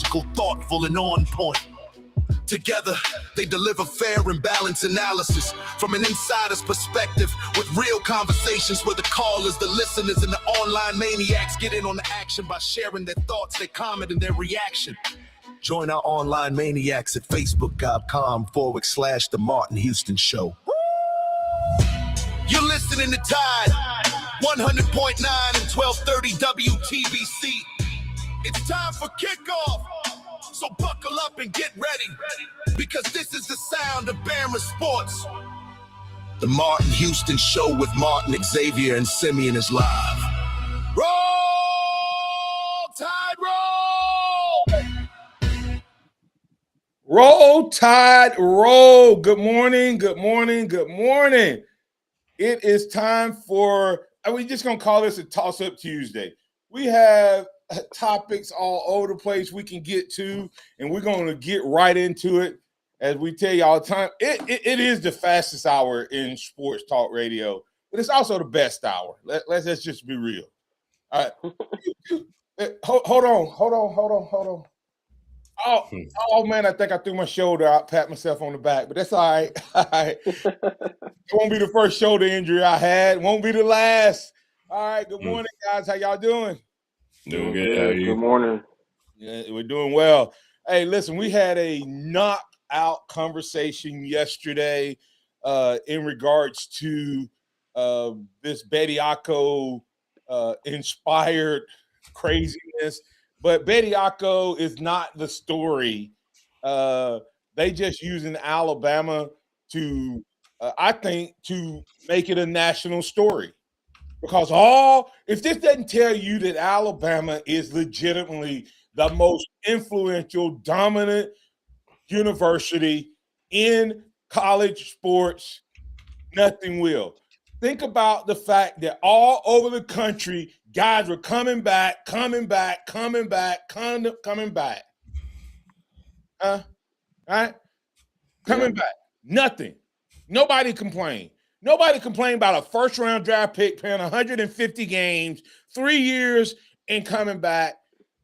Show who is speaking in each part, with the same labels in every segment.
Speaker 1: practical, thoughtful, and on point. Together, they deliver fair and balanced analysis from an insider's perspective with real conversations where the callers, the listeners, and the online maniacs get in on the action by sharing their thoughts, their comment, and their reaction. Join our online maniacs at facebook.com/The Martin Houston Show. You're listening to Tide 100.9 and 1230 WTBC. It's time for kickoff. So buckle up and get ready, because this is the sound of Bama Sports. The Martin Houston Show with Martin, Xavier, and Simeon is live. Roll Tide, roll!
Speaker 2: Roll Tide, roll. Good morning, good morning, good morning. It is time for, we're just going to call this a toss-up Tuesday. We have topics all over the place we can get to, and we're going to get right into it. As we tell you all the time, it is the fastest hour in sports talk radio, but it's also the best hour. Let's just be real. All right. Hold on. Oh man, I think I threw my shoulder out, pat myself on the back, but that's all right. All right. It won't be the first shoulder injury I had. It won't be the last. All right. Good morning, guys. How y'all doing?
Speaker 3: Doing good.
Speaker 4: Good morning.
Speaker 2: Yeah, we're doing well. Hey, listen, we had a knockout conversation yesterday in regards to this Bediako inspired craziness. But Bediako is not the story. They just using Alabama to, I think, to make it a national story. Because if this doesn't tell you that Alabama is legitimately the most influential, dominant university in college sports, nothing will. Think about the fact that all over the country, guys were coming back. All right? Coming back. Nothing. Nobody complained. Nobody complained about a first-round draft pick playing 150 games, 3 years, and coming back.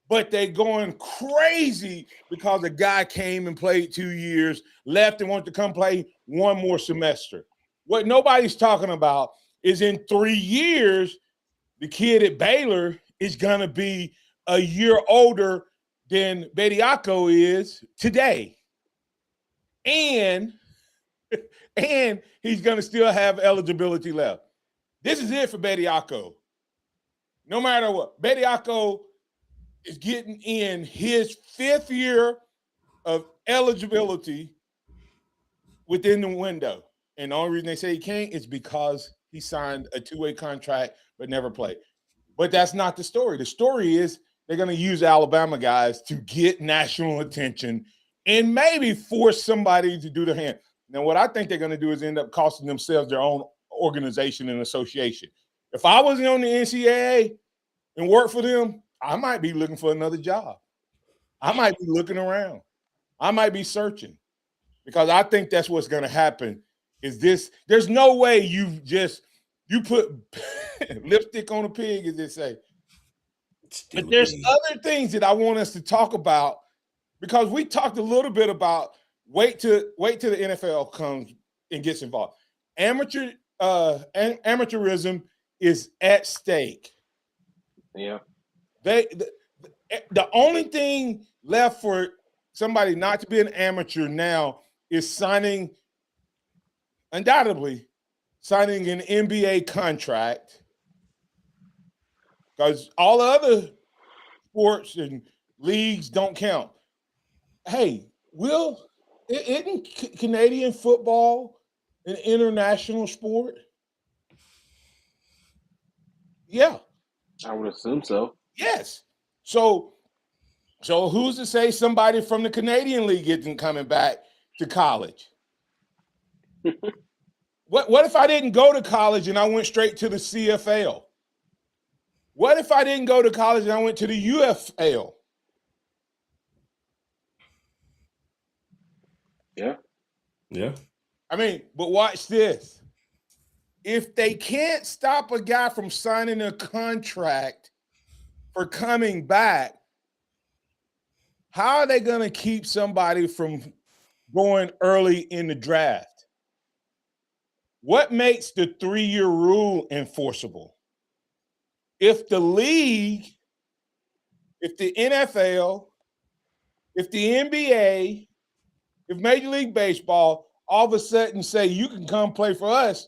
Speaker 2: But they going crazy because a guy came and played 2 years, left and wanted to come play one more semester. What nobody's talking about is in 3 years, the kid at Baylor is going to be a year older than Bediako is today. And he's going to still have eligibility left. This is it for Bediako. No matter what, Bediako is getting in his 5th year of eligibility within the window. And the only reason they say he can't is because he signed a 2-way contract but never played. But that's not the story. The story is they're going to use Alabama guys to get national attention and maybe force somebody to do the hand. Now, what I think they're going to do is end up costing themselves their own organization and association. If I wasn't on the NCAA and worked for them, I might be looking for another job. I might be looking around. I might be searching, because I think that's what's going to happen. Is this? There's no way you put lipstick on a pig, as they say. But there's other things that I want us to talk about, because we talked a little bit about wait till the NFL comes and gets involved. Amateurism is at stake.
Speaker 4: Yeah.
Speaker 2: The only thing left for somebody not to be an amateur now is undoubtedly signing an NBA contract, because all the other sports and leagues don't count. Hey, isn't Canadian football an international sport? Yeah.
Speaker 4: I would assume so.
Speaker 2: Yes. So who's to say somebody from the Canadian League isn't coming back to college? What if I didn't go to college and I went straight to the CFL? What if I didn't go to college and I went to the UFL?
Speaker 3: Yeah.
Speaker 2: I mean, but watch this. If they can't stop a guy from signing a contract for coming back, how are they going to keep somebody from going early in the draft? What makes the 3-year rule enforceable? If the league, if the NFL, if the NBA, if Major League Baseball all of a sudden say you can come play for us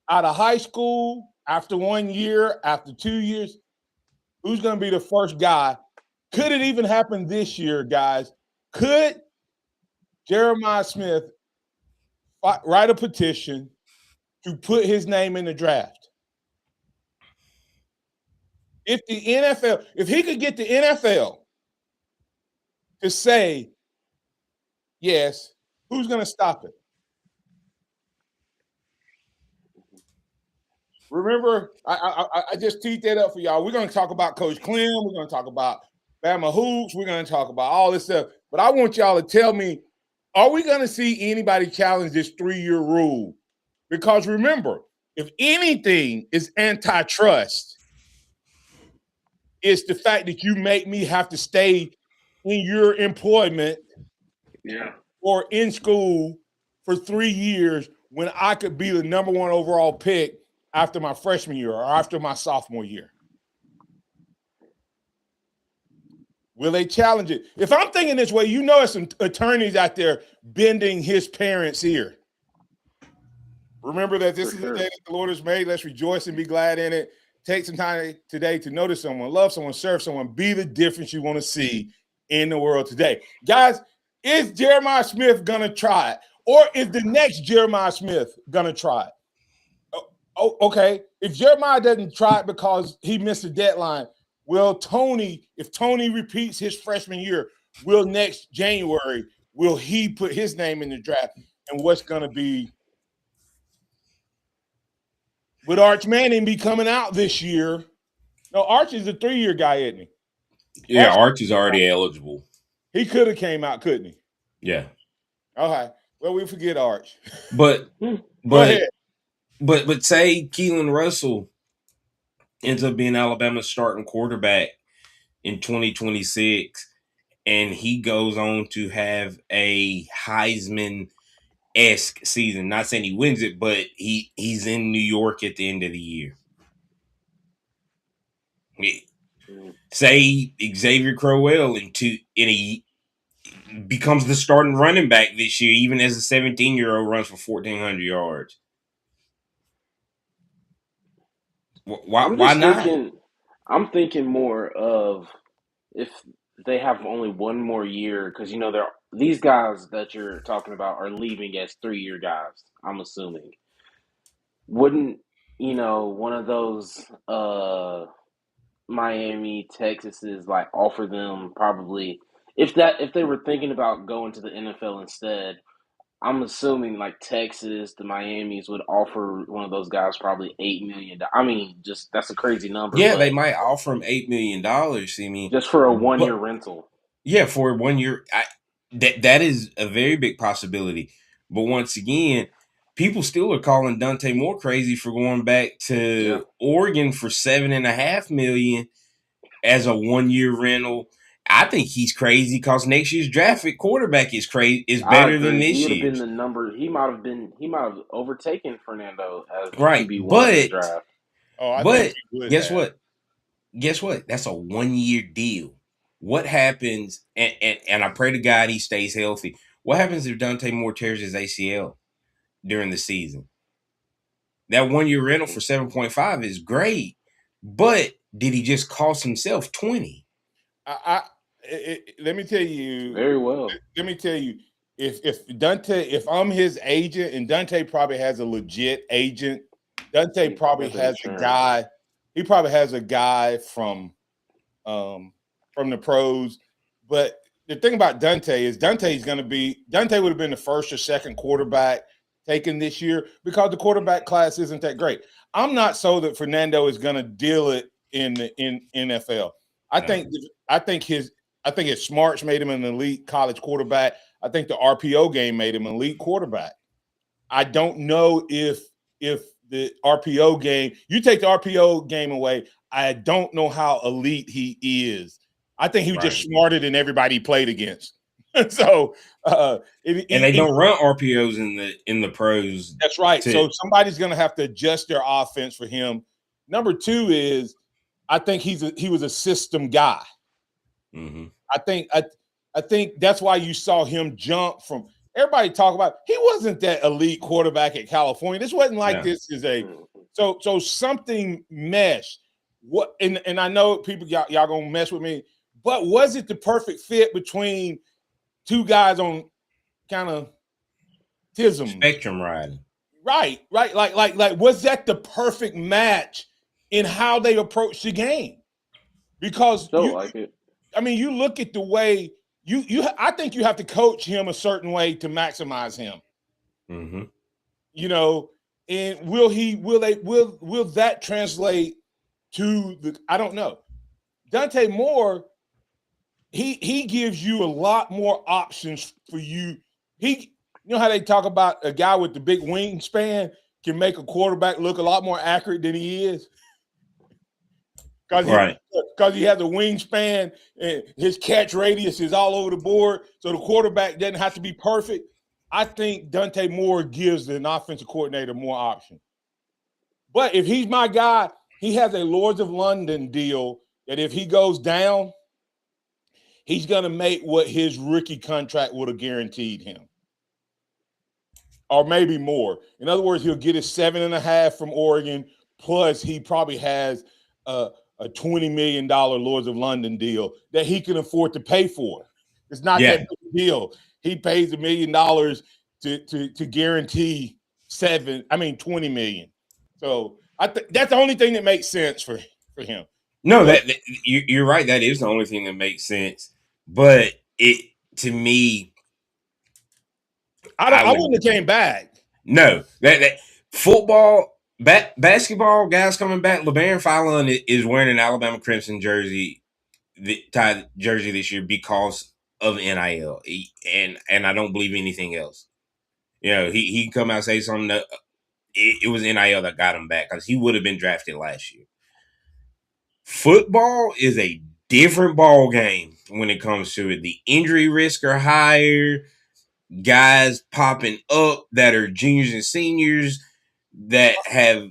Speaker 2: out of high school after 1 year, after 2 years, who's going to be the first guy? Could it even happen this year, guys? Could Jeremiah Smith write a petition to put his name in the draft? If the NFL, if he could get the NFL to say yes, who's going to stop it? Remember, I just teed that up for y'all. We're going to talk about Coach Clem. We're going to talk about Bama Hoops. We're going to talk about all this stuff. But I want y'all to tell me, are we going to see anybody challenge this 3-year rule? Because remember, if anything is antitrust, it's the fact that you make me have to stay in your employment or in school for 3 years when I could be the number 1 overall pick after my freshman year or after my sophomore year. Will they challenge it? If I'm thinking this way, you know there's some attorneys out there bending his parents' ear. Remember that this is the day that the Lord has made. Let's rejoice and be glad in it. Take some time today to notice someone, love someone, serve someone, be the difference you want to see in the world today. Guys, is Jeremiah Smith going to try it? Or is the next Jeremiah Smith going to try it? Oh, okay. If Jeremiah doesn't try it because he missed the deadline, will Tony, if Tony repeats his freshman year, will next January, will he put his name in the draft? And what's going to be, would Arch Manning be coming out this year? No, Arch is a 3-year guy, isn't he?
Speaker 3: Yeah, Arch is already eligible.
Speaker 2: He could have came out, couldn't he?
Speaker 3: Yeah.
Speaker 2: Okay. Well, we forget Arch.
Speaker 3: But
Speaker 2: Go ahead.
Speaker 3: But say Keelan Russell ends up being Alabama's starting quarterback in 2026, and he goes on to have a Heisman-esque season. Not saying he wins it, but he's in New York at the end of the year. Say Xavier Crowell becomes the starting running back this year, even as a 17-year-old runs for 1,400 yards. Why not?
Speaker 4: I'm thinking more of if they have only one more year, because these guys that you're talking about are leaving as 3-year guys. I'm assuming. Wouldn't one of those Miami, Texas's like offer them probably if they were thinking about going to the NFL instead? I'm assuming like Texas, the Miamis would offer one of those guys probably $8 million. I mean, just that's a crazy number.
Speaker 3: Yeah,
Speaker 4: but
Speaker 3: they might offer him $8 million. I mean,
Speaker 4: just for a 1-year rental.
Speaker 3: Yeah, for 1 year, that is a very big possibility. But once again, people still are calling Dante Moore crazy for going back to Oregon for $7.5 million as a 1-year rental. I think he's crazy because next year's draft quarterback is better than this year's.
Speaker 4: He would have been the number. He might have overtaken Fernando as
Speaker 3: right,
Speaker 4: QB1 in the draft.
Speaker 3: But guess what? Guess what? That's a 1-year deal. What happens? And I pray to God he stays healthy. What happens if Dante Moore tears his ACL during the season? That 1-year rental for 7.5 is great, but did he just cost himself 20?
Speaker 2: Let me tell you
Speaker 4: very well.
Speaker 2: Let me tell you, if I'm his agent, and Dante probably has a legit agent, Dante probably has a guy. He probably has a guy from the pros. But the thing about Dante is Dante would have been the first or second quarterback taken this year because the quarterback class isn't that great. I'm not so that Fernando is going to deal it in NFL. I think his smarts made him an elite college quarterback. I think the RPO game made him an elite quarterback. I don't know if the RPO game, you take the RPO game away, I don't know how elite he is I think he was just smarter than everybody he played against. So,
Speaker 3: and they don't run RPOs in the pros.
Speaker 2: That's right. So somebody's going to have to adjust their offense for him. Number two is, I think he was a system guy.
Speaker 3: Mm-hmm.
Speaker 2: I think that's why you saw him jump from. Everybody talk about he wasn't that elite quarterback at California. This wasn't like this is a so something meshed. What and I know people y'all gonna mess with me, but was it the perfect fit between two guys on kind of
Speaker 3: spectrum riding?
Speaker 2: Right. Like was that the perfect match in how they approach the game? Because you look at the way I think you have to coach him a certain way to maximize him.
Speaker 3: Mm-hmm.
Speaker 2: You know, and will that translate to the? I don't know. Dante Moore, he gives you a lot more options for you. You know how they talk about a guy with the big wingspan can make a quarterback look a lot more accurate than he is. Because he has a wingspan and his catch radius is all over the board, so the quarterback doesn't have to be perfect. I think Dante Moore gives an offensive coordinator more options. But if he's my guy, he has a Lords of London deal that if he goes down, he's going to make what his rookie contract would have guaranteed him. Or maybe more. In other words, he'll get his 7.5 from Oregon, plus he probably has a $20 million Lords of London deal that he can afford to pay for. It's not that big a deal. He pays $1 million to guarantee 20 million. So I think that's the only thing that makes sense for him.
Speaker 3: No, you're right. That is the only thing that makes sense. But to me,
Speaker 2: I wouldn't have came back.
Speaker 3: No, that football, basketball guys coming back. LeBaron Fallon is wearing an Alabama Crimson jersey, jersey this year because of NIL, and I don't believe anything else. You know, he come out and say something that it was NIL that got him back because he would have been drafted last year. Football is a different ball game when it comes to it. The injury risks are higher. Guys popping up that are juniors and seniors that have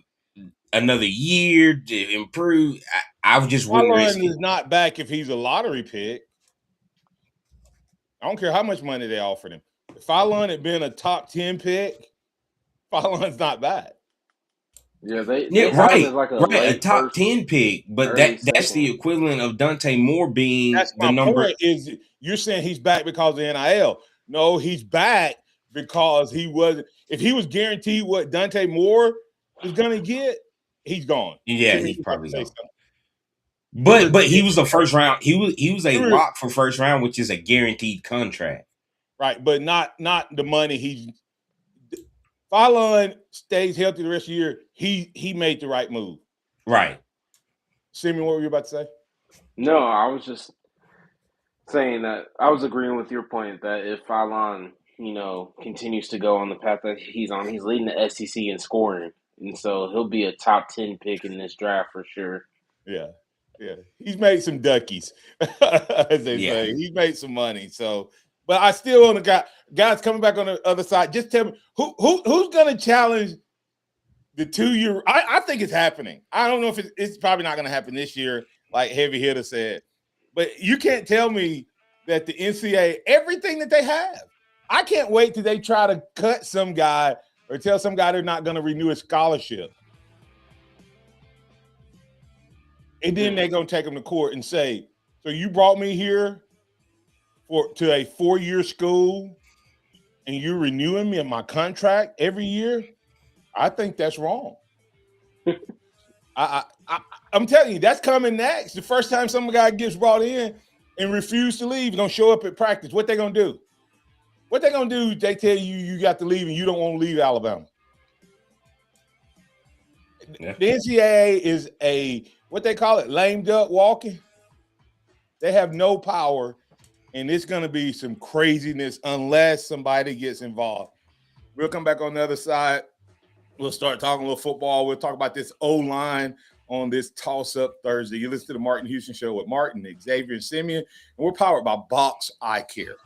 Speaker 3: another year to improve. I just wouldn't risk it.
Speaker 2: Is not back if he's a lottery pick. I don't care how much money they offered him. If Fallon had been a top 10 pick, Fallon's not back.
Speaker 4: Yeah, they
Speaker 3: right,
Speaker 4: like
Speaker 3: a top 10 pick, but that's the equivalent of Dante Moore being the number.
Speaker 2: Point is you're saying he's back because of NIL. No, he's back because he wasn't. If he was guaranteed what Dante Moore was going to get, he's gone.
Speaker 3: Yeah, he's probably gone. But he was a first round. He was a lock for first round, which is a guaranteed contract.
Speaker 2: Right, but not the money Fallon stays healthy the rest of the year. He made the right move.
Speaker 3: Right.
Speaker 2: Simeon, what were you about to say?
Speaker 4: No, I was just saying that I was agreeing with your point that if Fallon, continues to go on the path that he's on, he's leading the SEC in scoring. And so he'll be a top 10 pick in this draft for sure.
Speaker 2: Yeah. He's made some duckies, as they say. He's made some money. So, but I still want to guys coming back on the other side. Just tell me who's going to challenge the 2-year. I think it's happening. I don't know if it's probably not going to happen this year, like Heavy Hitter said. But you can't tell me that the NCAA, everything that they have, I can't wait till they try to cut some guy or tell some guy they're not going to renew his scholarship. And then they're going to take him to court and say, so you brought me here to a 4-year school and you're renewing me in my contract every year? I think that's wrong. I'm telling you, that's coming next. The first time some guy gets brought in and refuse to leave, going to show up at practice. What they going to do? What they going to do? They tell you got to leave and you don't want to leave Alabama. Yeah. The NCAA is what they call it, lame duck walking. They have no power, and it's going to be some craziness unless somebody gets involved. We'll come back on the other side. We'll start talking a little football. We'll talk about this O-line on this toss-up Thursday. You listen to the Martin Houston Show with Martin, Xavier, and Simeon, and we're powered by Box Eye Care.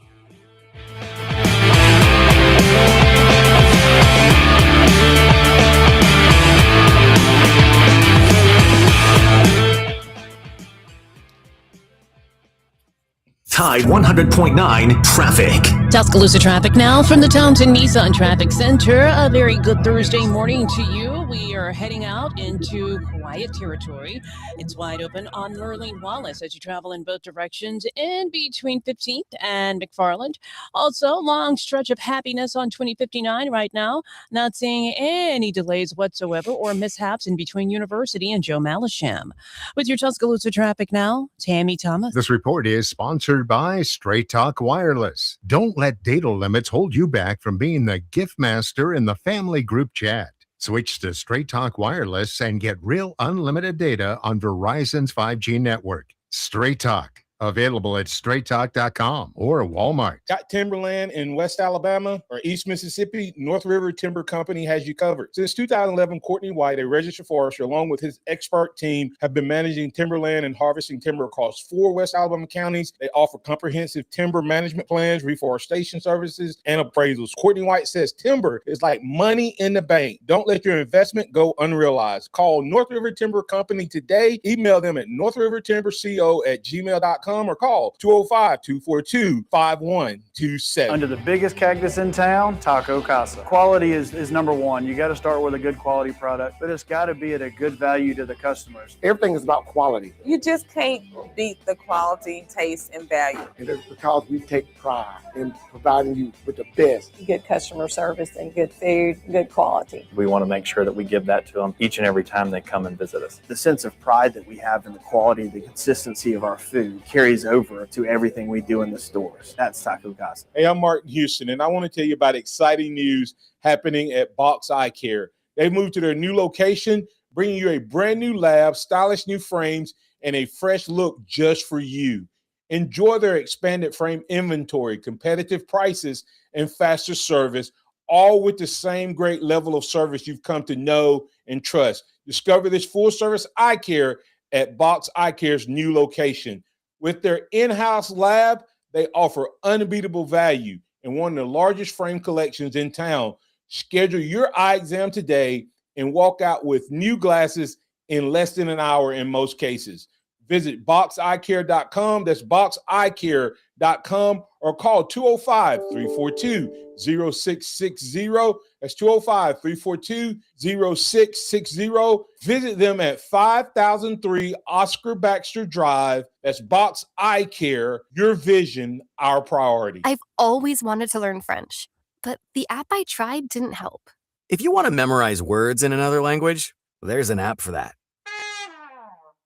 Speaker 5: Tide 100.9 traffic.
Speaker 6: Tuscaloosa traffic now from the Townsend Nissan Traffic Center. A very good Thursday morning to you. We are heading out into quiet territory. It's wide open on Merlene Wallace as you travel in both directions in between 15th and McFarland. Also, long stretch of happiness on 2059 right now. Not seeing any delays whatsoever or mishaps in between University and Joe Malisham. With your Tuscaloosa traffic now, Tammy Thomas.
Speaker 7: This report is sponsored by Straight Talk Wireless. Don't let data limits hold you back from being the gift master in the family group chat. Switch to Straight Talk Wireless and get real unlimited data on Verizon's 5G network. Straight Talk, available at straighttalk.com or Walmart.
Speaker 2: Got timberland in West Alabama or East Mississippi? North River Timber Company has you covered. Since 2011, Courtney White, a registered forester, along with his expert team, have been managing timberland and harvesting timber across 4 West Alabama counties. They offer comprehensive timber management plans, reforestation services, and appraisals. Courtney White says timber is like money in the bank. Don't let your investment go unrealized. Call North River Timber Company today. Email them at northrivertimberco@gmail.com or call 205-242-5127.
Speaker 8: Under the biggest cactus in town, Taco Casa. Quality is number one. You got to start with a good quality product, but it's got to be at a good value to the customers.
Speaker 9: Everything is about quality.
Speaker 10: You just can't beat the quality, taste, and value.
Speaker 9: And it's because we take pride in providing you with the best.
Speaker 10: Good customer service and good food, good quality.
Speaker 8: We want to make sure that we give that to them each and every time they come and visit us. The sense of pride that we have in the quality, the consistency of our food carries over to everything we do in the stores. That's Taco Casa.
Speaker 2: Hey, I'm Martin Houston, and I want to tell you about exciting news happening at Box Eye Care. They've moved to their new location, bringing you a brand new lab, stylish new frames, and a fresh look just for you. Enjoy their expanded frame inventory, competitive prices, and faster service, all with the same great level of service you've come to know and trust. Discover this full-service eye care at Box Eye Care's new location. With their in-house lab, they offer unbeatable value and one of the largest frame collections in town. Schedule your eye exam today and walk out with new glasses in less than an hour in most cases. Visit boxeyecare.com. That's boxeyecare.com or call 205-342-0660. That's 205-342-0660. Visit them at 5003 Oscar Baxter Drive. That's Box Eye Care. Your vision, our priority.
Speaker 11: I've always wanted to learn French, but the app I tried didn't help.
Speaker 12: If you want to memorize words in another language, there's an app for that.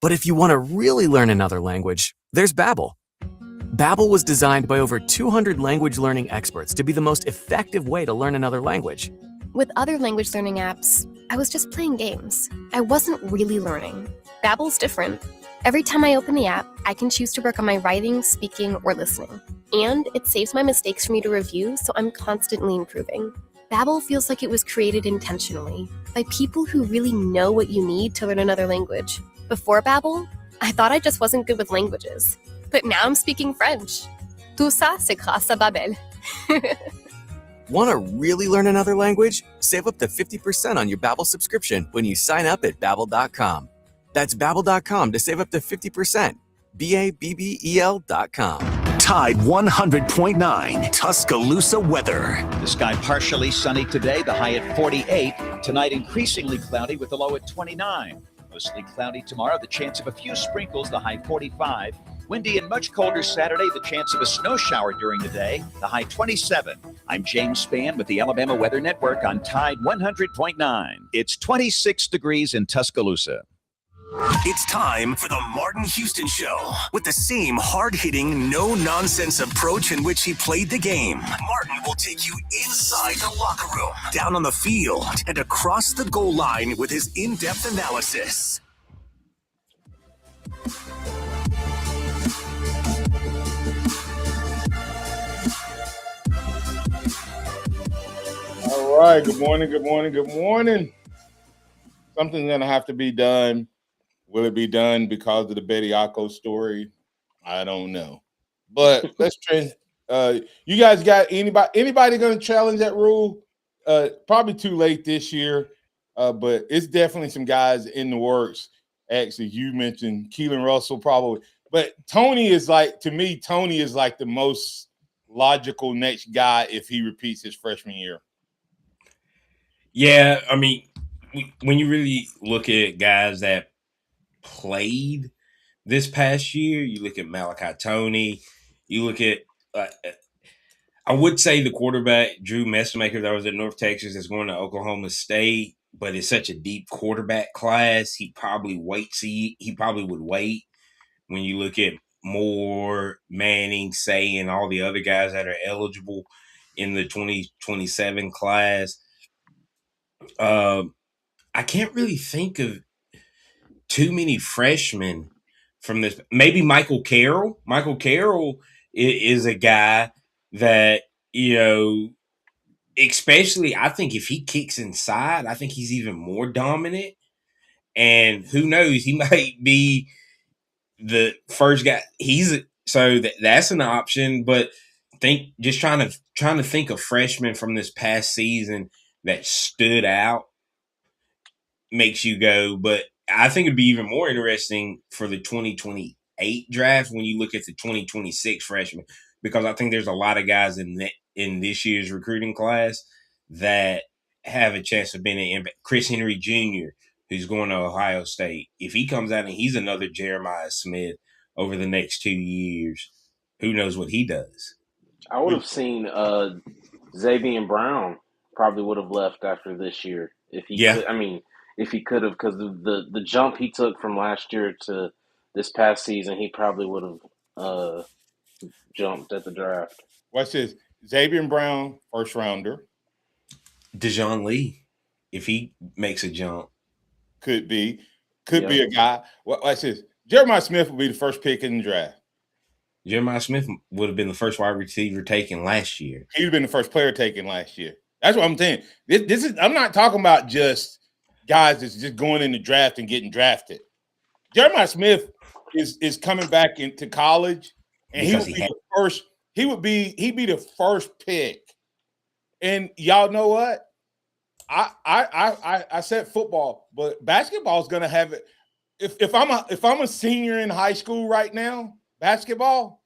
Speaker 12: But if you want to really learn another language, there's Babbel. Babbel was designed by over 200 language learning experts to be the most effective way to learn another language.
Speaker 11: With other language learning apps, I was just playing games. I wasn't really learning. Babbel's different. Every time I open the app, I can choose to work on my writing, speaking, or listening. And it saves my mistakes for me to review, so I'm constantly improving. Babbel feels like it was created intentionally by people who really know what you need to learn another language. Before Babbel, I thought I just wasn't good with languages. But now I'm speaking French. Tout ça, c'est grâce à Babbel.
Speaker 12: Want to really learn another language? Save up to 50% on your Babbel subscription when you sign up at Babbel.com. That's Babbel.com to save up to 50%. Babbel.com.
Speaker 5: Tide 100.9 Tuscaloosa weather.
Speaker 13: The sky partially sunny today, the high at 48. Tonight increasingly cloudy with the low at 29. Mostly cloudy tomorrow, the chance of a few sprinkles, the high 45. Windy and much colder Saturday, the chance of a snow shower during the day, the high 27. I'm James Spann with the Alabama Weather Network on Tide 100.9. It's 26 degrees in Tuscaloosa.
Speaker 5: It's time for the Martin Houston Show. With the same hard-hitting, no-nonsense approach in which he played the game, Martin will take you inside the locker room, down on the field, and across the goal line with his in-depth analysis.
Speaker 2: All right. Good morning. Good morning. Good morning. Something's going to have to be done Will it be done because of the Bediako story? I don't know. But let's try. You guys got anybody going to challenge that rule? Probably too late this year, but it's definitely some guys in the works. Actually, you mentioned Keelan Russell probably, but Tony is like, to me, Tony is like the most logical next guy if he repeats his freshman year.
Speaker 3: Yeah, I mean, when you really look at guys that played this past year, you look at Malachi Tony, you look at I would say the quarterback, Drew Messmaker, that was at North Texas, is going to Oklahoma State, but it's such a deep quarterback class. He probably would wait. When you look at Moore, Manning, Say, and all the other guys that are eligible in the 2027 class, I can't really think of too many freshmen from this. Maybe Michael Carroll. Michael Carroll is a guy that, especially I think if he kicks inside, I think he's even more dominant. And who knows, he might be the first guy. That's an option. But trying to think of freshmen from this past season that stood out makes you go. But I think it'd be even more interesting for the 2028 draft when you look at the 2026 freshmen, because I think there's a lot of guys in this year's recruiting class that have a chance of being an impact. Chris Henry Jr., who's going to Ohio State, if he comes out and he's another Jeremiah Smith over the next 2 years, who knows what he does?
Speaker 4: I would have seen Xavier Brown probably would have left after this year if he could. I mean, if he could have, because the jump he took from last year to this past season, he probably would have jumped at the draft.
Speaker 2: Watch this. Xavier Brown, first rounder.
Speaker 3: Dejoun Lee, if he makes a jump.
Speaker 2: Could be a guy. Watch this. Jeremiah Smith will be the first pick in the draft.
Speaker 3: Jeremiah Smith would have been the first wide receiver taken last year.
Speaker 2: He would have been the first player taken last year. That's what I'm saying. This is. I'm not talking about just guys that's just going in the draft and getting drafted. Jeremiah Smith is coming back into college, and he would be the first. He'd be the first pick. And y'all know what? I said football, but basketball is going to have it. If I'm a senior in high school right now, basketball,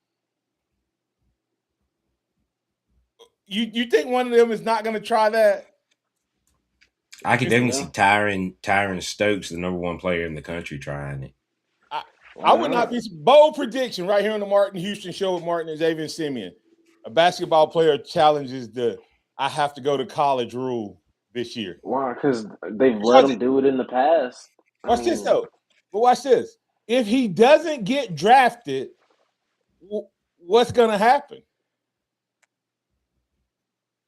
Speaker 2: you think one of them is not going to try that?
Speaker 3: I could definitely see Tyron Stokes, the number one player in the country, trying it.
Speaker 2: I would not be bold prediction right here on the Martin Houston Show with Martin and Xavier Simeon. A basketball player challenges the "I have to go to college" rule this year.
Speaker 4: Why? Because they've let him do it in the past.
Speaker 2: Watch this though. But watch this. If he doesn't get drafted, what's going to happen?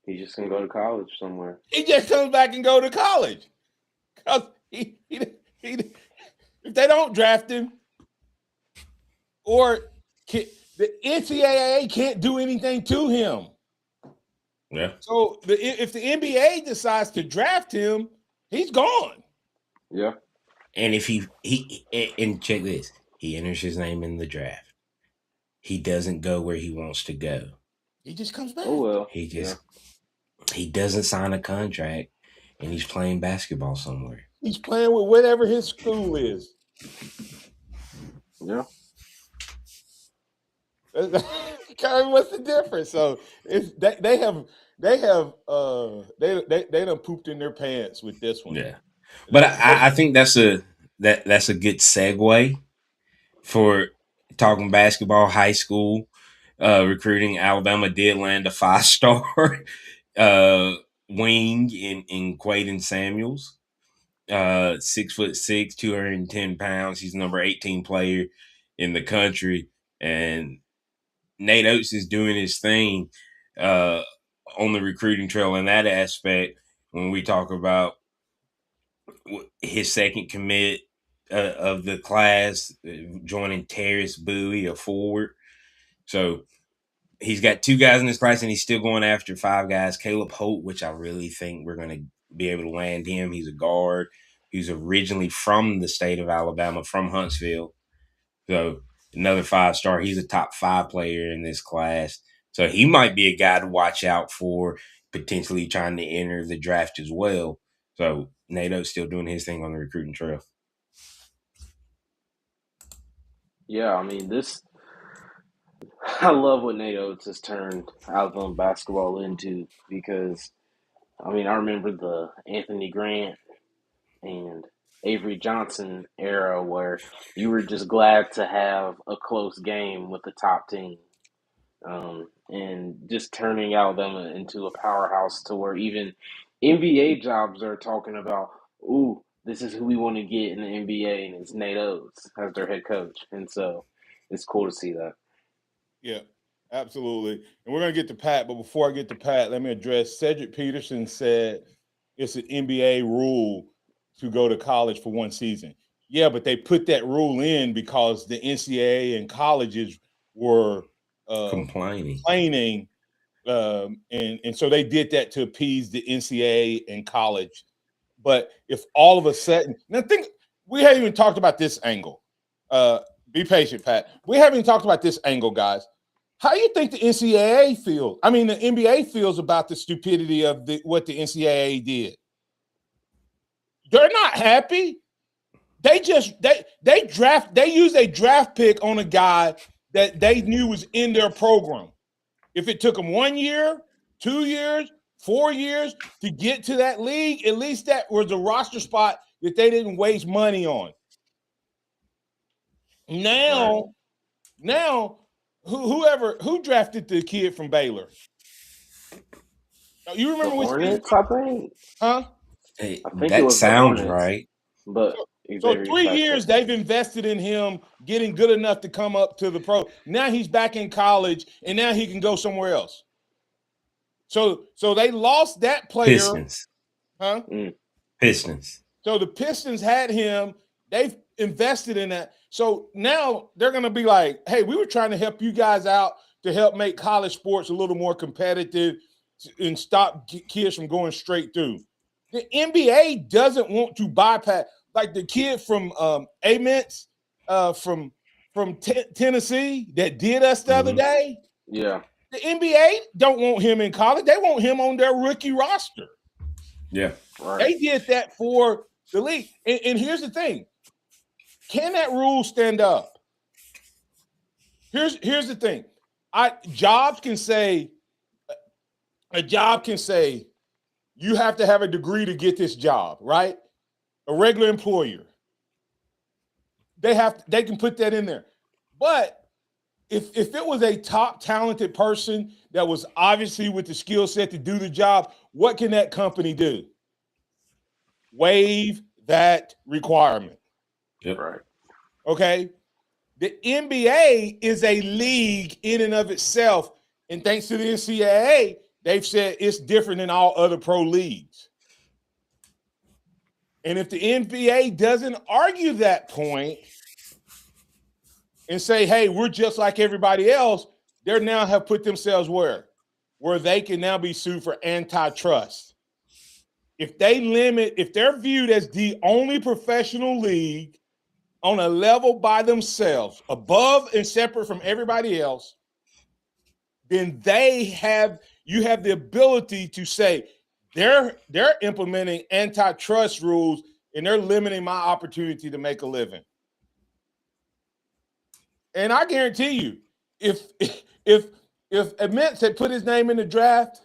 Speaker 4: He's just going to go to college somewhere.
Speaker 2: He just comes back and go to college. Because if they don't draft him, or the NCAA can't do anything to him.
Speaker 3: Yeah.
Speaker 2: So if the NBA decides to draft him, he's gone.
Speaker 4: Yeah.
Speaker 3: And if he and check this, he enters his name in the draft. He doesn't go where he wants to go.
Speaker 2: He just comes back.
Speaker 4: Oh well.
Speaker 3: He doesn't sign a contract, and he's playing basketball somewhere.
Speaker 2: He's playing with whatever his school is.
Speaker 4: Yeah.
Speaker 2: What's the difference? So they done pooped in their pants with this one.
Speaker 3: Yeah, but I think that's a good segue for talking basketball. High school recruiting. Alabama did land a 5-star wing in Quaden Samuels. 6'6", 210 pounds. He's number 18 player in the country, and Nate Oates is doing his thing on the recruiting trail in that aspect. When we talk about his second commit of the class, joining Terrace Bowie, a forward. So he's got 2 guys in his class, and he's still going after 5 guys. Caleb Holt, which I really think we're going to be able to land him. He's a guard. who's originally from the state of Alabama, from Huntsville. So another 5-star. He's a top 5 player in this class. So he might be a guy to watch out for, potentially trying to enter the draft as well. So Nato's still doing his thing on the recruiting trail.
Speaker 4: Yeah, I mean, I love what NATO has turned Alabama basketball into because, I mean, I remember the Anthony Grant and Avery Johnson era where you were just glad to have a close game with the top team. And just turning Alabama into a powerhouse to where even NBA jobs are talking about, ooh, this is who we want to get in the NBA, and it's Nate Oates as their head coach. And so it's cool to see that.
Speaker 2: Yeah, absolutely. And we're going to get to Pat, but before I get to Pat, let me address Cedric Peterson said it's an NBA rule to go to college for one season. Yeah, but they put that rule in because the NCAA and colleges were complaining. And so they did that to appease the NCAA and college. But if all of a sudden, now we haven't even talked about this angle. Be patient, Pat. We haven't even talked about this angle, guys. How do you think the NCAA feels? I mean, the NBA feels about the stupidity of what the NCAA did. They're not happy. They use a draft pick on a guy that they knew was in their program. If it took them 1 year, 2 years, 4 years to get to that league, at least that was a roster spot that they didn't waste money on. Now, who drafted the kid from Baylor?
Speaker 4: You remember which Hornets, I think?
Speaker 2: Huh?
Speaker 3: Hey, I think that sounds right.
Speaker 4: But
Speaker 2: so 3 years they've invested in him getting good enough to come up to the pro. Now he's back in college, and now he can go somewhere else. So they lost that player.
Speaker 3: Pistons.
Speaker 2: Huh?
Speaker 3: Pistons.
Speaker 2: So the Pistons had him. They've invested in that. So now they're going to be like, hey, we were trying to help you guys out to help make college sports a little more competitive and stop kids from going straight through. The NBA doesn't want to bypass, like the kid from Aments from Tennessee that did us the other day.
Speaker 4: Yeah.
Speaker 2: The NBA don't want him in college. They want him on their rookie roster.
Speaker 3: Yeah.
Speaker 4: Right.
Speaker 2: They did that for the league. And here's the thing. Can that rule stand up? Here's the thing. A job can say, you have to have a degree to get this job, right? A regular employer. They can put that in there. But if it was a top talented person that was obviously with the skill set to do the job, what can that company do? Waive that requirement.
Speaker 3: Yep.
Speaker 4: Right.
Speaker 2: Okay. The NBA is a league in and of itself. And thanks to the NCAA, they've said it's different than all other pro leagues. And if the NBA doesn't argue that point and say, hey, we're just like everybody else, they now have put themselves where they can now be sued for antitrust. If they're viewed as the only professional league on a level by themselves, above and separate from everybody else, then you have the ability to say they're implementing antitrust rules and they're limiting my opportunity to make a living. And I guarantee you, if Aments had put his name in the draft,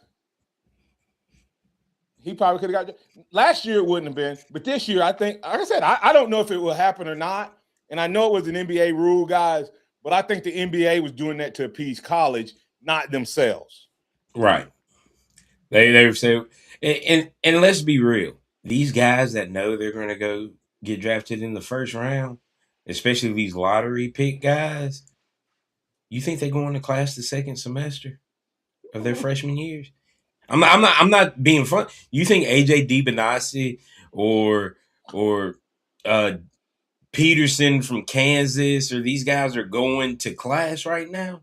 Speaker 2: he probably could have got. Last year it wouldn't have been, but this year I think, like I said, I don't know if it will happen or not. And I know it was an NBA rule, guys, but I think the NBA was doing that to appease college, not themselves.
Speaker 3: Right. They were saying, and let's be real, these guys that know they're going to go get drafted in the first round, especially these lottery pick guys, you think they go into class the second semester of their freshman years? I'm not being fun. You think AJ DiBenassi or Peterson from Kansas or these guys are going to class right now?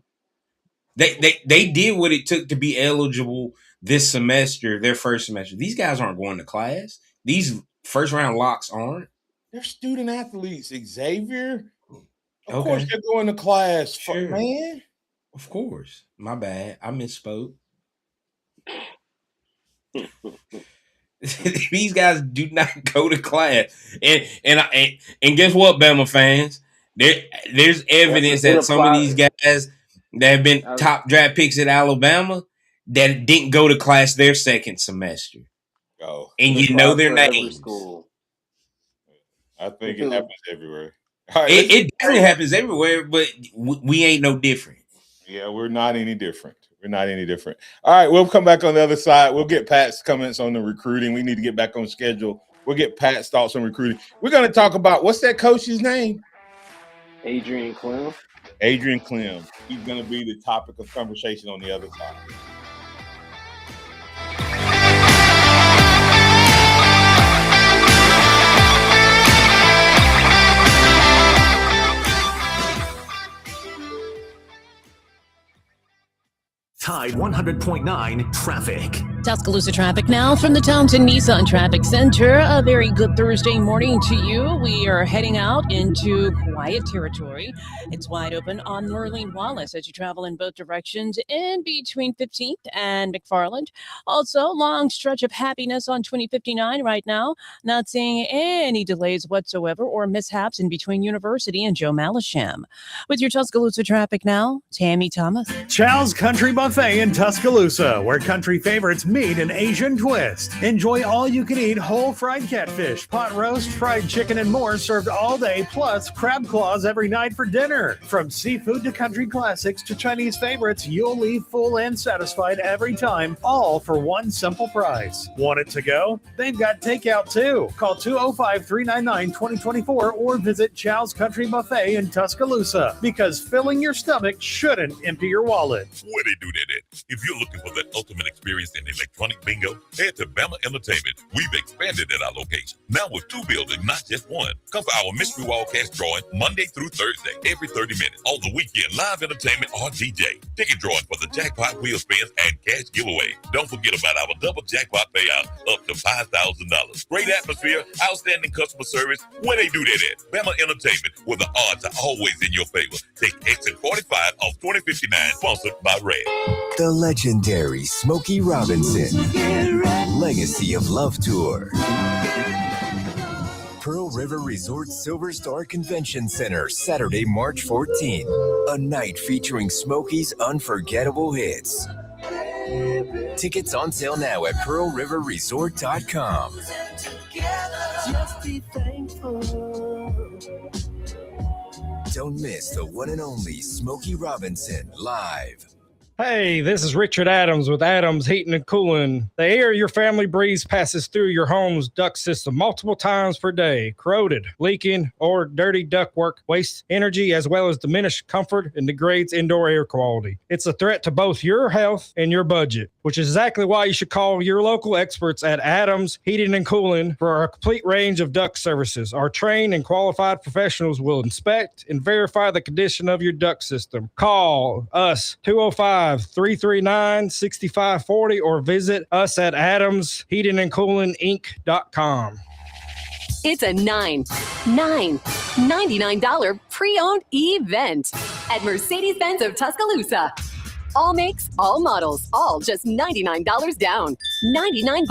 Speaker 3: They did what it took to be eligible this semester, their first semester. These guys aren't going to class. These first round locks aren't.
Speaker 2: They're student athletes, Xavier. Of
Speaker 3: Okay.
Speaker 2: course they're going to class,
Speaker 3: Sure.
Speaker 2: man.
Speaker 3: Of course. My bad. I misspoke. These guys do not go to class. And guess what, Bama fans? There's evidence that some of these guys that have been top draft picks at Alabama that didn't go to class their second semester.
Speaker 2: Oh.
Speaker 3: And you know their names.
Speaker 2: I think it happens everywhere.
Speaker 3: It definitely happens everywhere, but we ain't no different.
Speaker 2: Yeah, we're not any different. We're not any different. All right, we'll come back on the other side. We'll get Pat's comments on the recruiting. We need to get back on schedule. We'll get Pat's thoughts on recruiting. We're going to talk about, what's that coach's name?
Speaker 4: Adrian Clem.
Speaker 2: Adrian Clem. He's going to be the topic of conversation on the other side.
Speaker 5: Tide 100.9 traffic.
Speaker 6: Tuscaloosa traffic now from the Townsend Nissan Traffic Center. A very good Thursday morning to you. We are heading out into quiet territory. It's wide open on Lurleen Wallace as you travel in both directions in between 15th and McFarland. Also, long stretch of happiness on 2059 right now. Not seeing any delays whatsoever or mishaps in between University and Joe Malisham. With your Tuscaloosa traffic now, Tammy Thomas.
Speaker 14: Chow's Country Buffet in Tuscaloosa, where country favorites meet an Asian twist. Enjoy all-you-can-eat whole fried catfish, pot roast, fried chicken, and more served all day, plus crab claws every night for dinner. From seafood to country classics to Chinese favorites, you'll leave full and satisfied every time, all for one simple price. Want it to go? They've got takeout too. Call 205-399-2024 or visit Chow's Country Buffet in Tuscaloosa, because filling your stomach shouldn't empty your wallet.
Speaker 15: Where they do that at? If you're looking for that ultimate experience in electronic bingo, head to Bama Entertainment. We've expanded at our location, now with 2 buildings, not just one. Come for our mystery wall cash drawing Monday through Thursday, every 30 minutes. On the weekend, live entertainment or DJ. Ticket drawing for the jackpot wheel spins and cash giveaway. Don't forget about our double jackpot payout up to $5,000. Great atmosphere, outstanding customer service. Where they do that at? Bama Entertainment, where the odds are always in your favor. Take exit 45 off 2059, sponsored by Red.
Speaker 16: The legendary Smokey Robinson Legacy of Love Tour. Pearl River Resort Silver Star Convention Center, Saturday, March 14th. A night featuring Smokey's unforgettable hits. Tickets on sale now at pearlriverresort.com. Don't miss the one and only Smokey Robinson live.
Speaker 17: Hey, this is Richard Adams with Adams Heating and Cooling. The air your family breathes passes through your home's duct system multiple times per day. Corroded, leaking, or dirty ductwork wastes energy as well as diminished comfort and degrades indoor air quality. It's a threat to both your health and your budget, which is exactly why you should call your local experts at Adams Heating and Cooling for a complete range of duct services. Our trained and qualified professionals will inspect and verify the condition of your duct system. Call us 205-339-6540 or visit us at adamsheatingandcoolinginc.com.
Speaker 18: It's a $99 pre-owned event at Mercedes-Benz of Tuscaloosa. All makes, all models, all just $99 down. $99.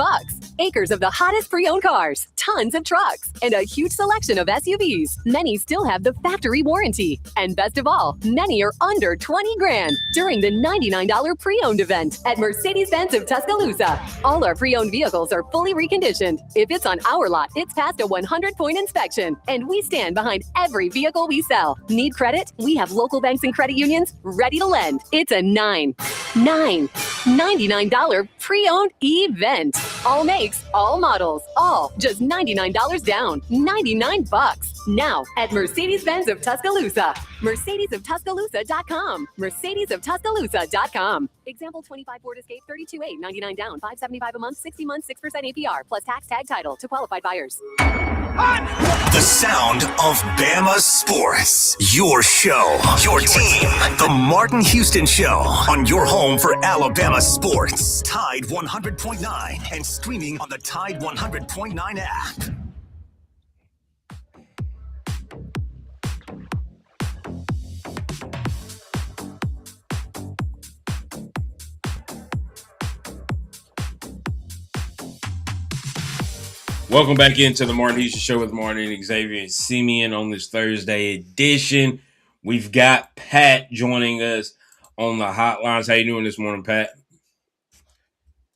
Speaker 18: Acres of the hottest pre-owned cars, tons of trucks, and a huge selection of SUVs. Many still have the factory warranty. And best of all, many are under 20 grand during the $99 pre-owned event at Mercedes-Benz of Tuscaloosa. All our pre-owned vehicles are fully reconditioned. If it's on our lot, it's passed a 100-point inspection, and we stand behind every vehicle we sell. Need credit? We have local banks and credit unions ready to lend. It's a $99 pre-owned event. All makes, all models, all just $99 down. $99 now at Mercedes-Benz of Tuscaloosa. Mercedes-of-Tuscaloosa.com. Mercedes-of-Tuscaloosa.com. Example 25 Ford Escape 32.8, $99 down, $575 a month, 60 months, 6% APR plus tax tag title to qualified buyers.
Speaker 5: The sound of Bama sports. Your show, your team. The Martin Houston Show on your home for Alabama sports. Tide 100.9 and streaming on the Tide 100.9 app.
Speaker 3: Welcome back into the Martin Houston Show with Martin and Xavier and Simeon on this Thursday edition. We've got Pat joining us on the hotlines. How you doing this morning, Pat?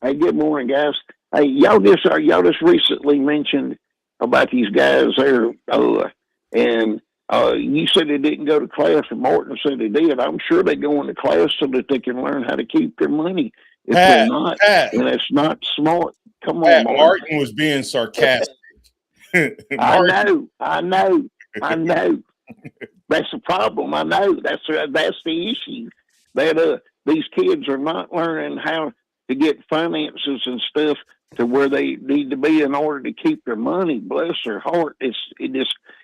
Speaker 19: Hey, good morning, guys. Hey, y'all just recently mentioned about these guys there, and you said they didn't go to class, and Martin said they did. I'm sure they go into class so that they can learn how to keep their money. If they're not, and it's not smart. Come on,
Speaker 2: Martin was being sarcastic.
Speaker 19: I know. That's the problem. I know. That's the issue. That these kids are not learning how to get finances and stuff to where they need to be in order to keep their money. Bless their heart. It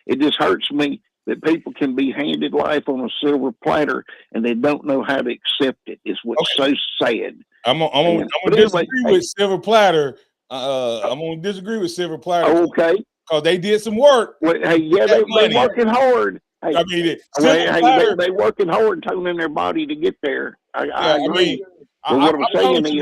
Speaker 19: just hurts me that people can be handed life on a silver platter and they don't know how to accept it. It's what's so sad.
Speaker 2: I'm gonna disagree with Silver Platter. I'm gonna disagree with Silver Platter.
Speaker 19: Okay,
Speaker 2: because they did some work.
Speaker 19: Well, hey, yeah, they working hard. Hey, I mean, they working hard, toning their body to get there. I agree. What I'm saying is,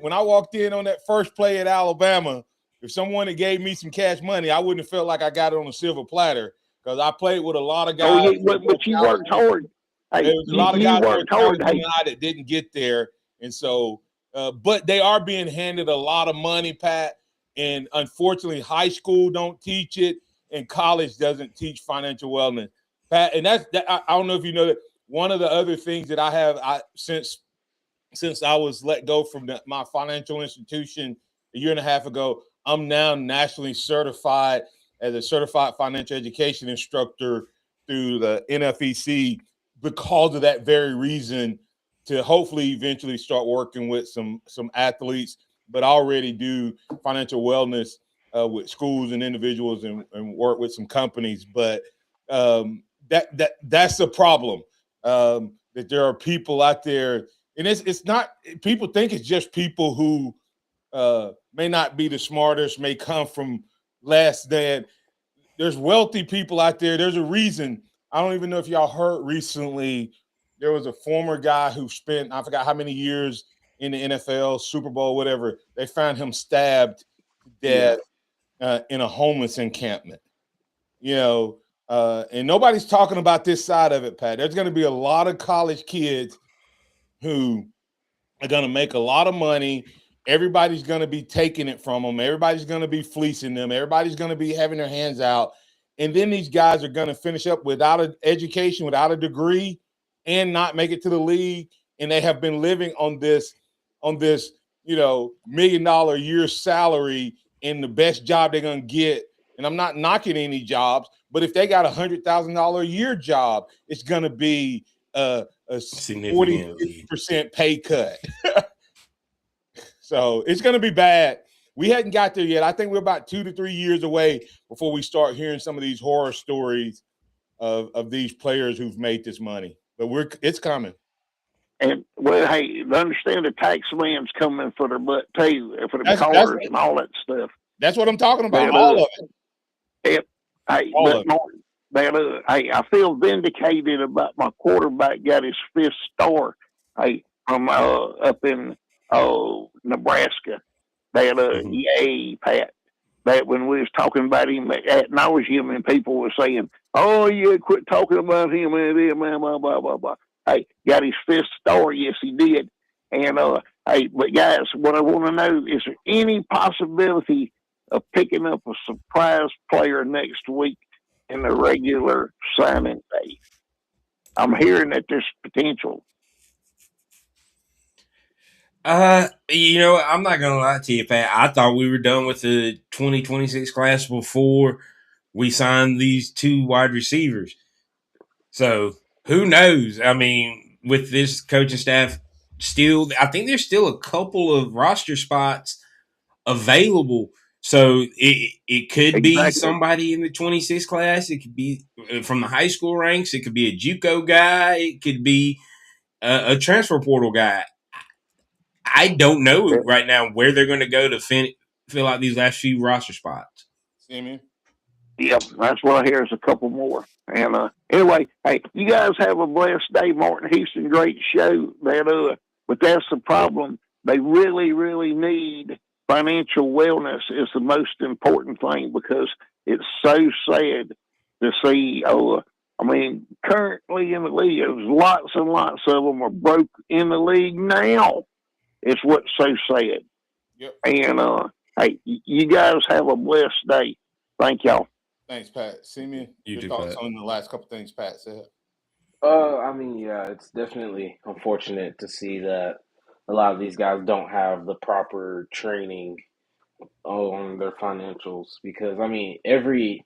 Speaker 2: when I walked in on that first play at Alabama, if someone had gave me some cash money, I wouldn't have felt like I got it on a silver platter because I played with a lot of guys.
Speaker 19: Oh, yeah, but you worked hard. Hey,
Speaker 2: there was a lot of guys
Speaker 19: worked hard
Speaker 2: that didn't get there. And so, but they are being handed a lot of money, Pat. And unfortunately, high school don't teach it, and college doesn't teach financial wellness, Pat. And I don't know if you know that one of the other things that I have, since I was let go from my financial institution a year and a half ago, I'm now nationally certified as a certified financial education instructor through the NFEC because of that very reason, to hopefully eventually start working with some athletes, but I already do financial wellness with schools and individuals and work with some companies. But that's a problem, that there are people out there, and it's not, people think it's just people who may not be the smartest, may come from less than. There's wealthy people out there. There's a reason. I don't even know if y'all heard recently, there was a former guy who spent, I forgot how many years in the NFL, Super Bowl, whatever. They found him stabbed to death in a homeless encampment. And nobody's talking about this side of it, Pat. There's going to be a lot of college kids who are going to make a lot of money. Everybody's going to be taking it from them. Everybody's going to be fleecing them. Everybody's going to be having their hands out. And then these guys are going to finish up without an education, without a degree, and not make it to the league. And they have been living on this, $1 million a year salary in the best job they're going to get. And I'm not knocking any jobs, but if they got $100,000 a year job, it's going to be a 40% pay cut. So it's going to be bad. We hadn't got there yet. I think we're about 2 to 3 years away before we start hearing some of these horror stories of these players who've made this money. But it's coming.
Speaker 19: And, well, hey, understand the tax man's coming for their butt, too, for the cars and all that stuff.
Speaker 2: That's what I'm talking about, all of it.
Speaker 19: Hey, I feel vindicated about my quarterback got his 5th star, from up in Nebraska. Yay, Pat. That when we was talking about him at nauseam, and people were saying, "Oh, yeah, quit talking about him," and blah blah blah blah. Hey, got his 5th star. Yes, he did. And but guys, what I want to know is there any possibility of picking up a surprise player next week in the regular signing day? I'm hearing that there's potential.
Speaker 3: I'm not gonna lie to you, Pat. I thought we were done with the 2026 class before we signed these 2 wide receivers. So who knows? I mean, with this coaching staff, I think there's still a couple of roster spots available So it could be
Speaker 19: Exactly.
Speaker 3: somebody in the 26 class. It could be from the high school ranks. It could be a JUCO guy. It could be a transfer portal guy. I don't know right now where they're going to go to fill out these last few roster spots.
Speaker 2: Simeon?
Speaker 19: Yep, that's what I hear is a couple more. And anyway, hey, you guys have a blessed day, Martin Houston. Great show, man. But that's the problem. They really, really need financial wellness is the most important thing because it's so sad to see. I mean, currently in the league, there's lots and lots of them are broke in the league now. It's what's so sad.
Speaker 2: Yep.
Speaker 19: And hey, you guys have a blessed day. Thank y'all.
Speaker 2: Thanks, Pat. Simeon, your
Speaker 3: too,
Speaker 2: thoughts
Speaker 3: Pat.
Speaker 2: on the last couple things Pat said?
Speaker 4: I mean, yeah, it's definitely unfortunate to see that a lot of these guys don't have the proper training on their financials because I mean, every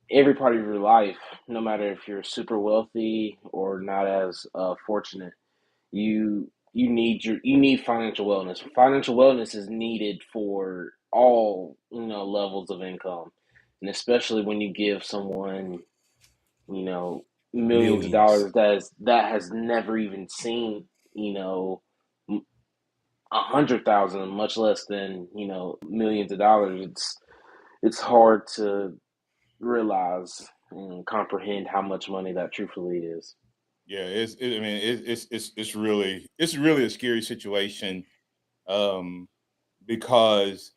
Speaker 4: part of your life, no matter if you're super wealthy or not as fortunate, you need financial wellness. Financial wellness is needed for all levels of income, and especially when you give someone you know millions of
Speaker 3: Millions.
Speaker 4: dollars that has never even seen you know 100,000, much less than millions of dollars. It's hard to realize and comprehend how much money that truthfully is.
Speaker 2: Yeah, it's really a scary situation, because